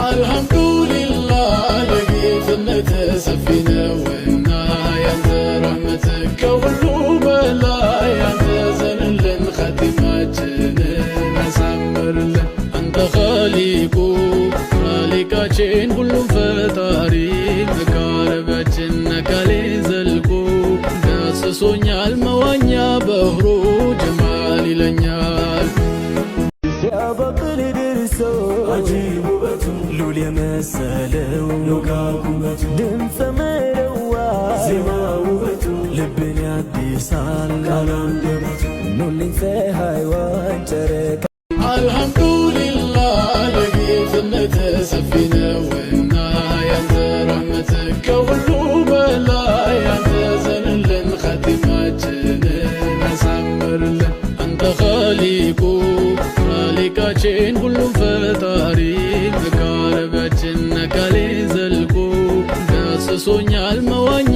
አልሐምዱሊላህ ለጌትነት ሰፊ ነውና ያንተ ረሕመት ከሁሉ በላይ አንተ ዘንልን ኸቲማችንን አሳምርልን አንተ ኻሊቁ ኻሊቃችን ሁሉም ፈጣሪ መቃረቢያችን ነካሌ ዘልቆ ዳስሶኛል መዋኛ በህሩ ጀማል ይለኛል ሲያበቅል ደርሶ አጂብ ውበቱ ሉል የመሰለው ሎጋግ ውበቱ ድምፀ መረዋ ዜማ ውበቱ ልብን ያድሳል ካላንደበቱ ኑልኝ ፀሐይዋን ጨረቃ አልሐምዱሊላህ ለጌትነት ሰፊ ነውና ያንተ ረሕመት ከሁሉ በላይ አንተ ዘንልን ኸቲማችንን አሳምርልን አንተ ኻሊቁ ኻሊቃችን ሁሉም ፈጣሪ መቃረቢያችን ነካሌ ዘልቆ ዳስሶኛል መዋኛ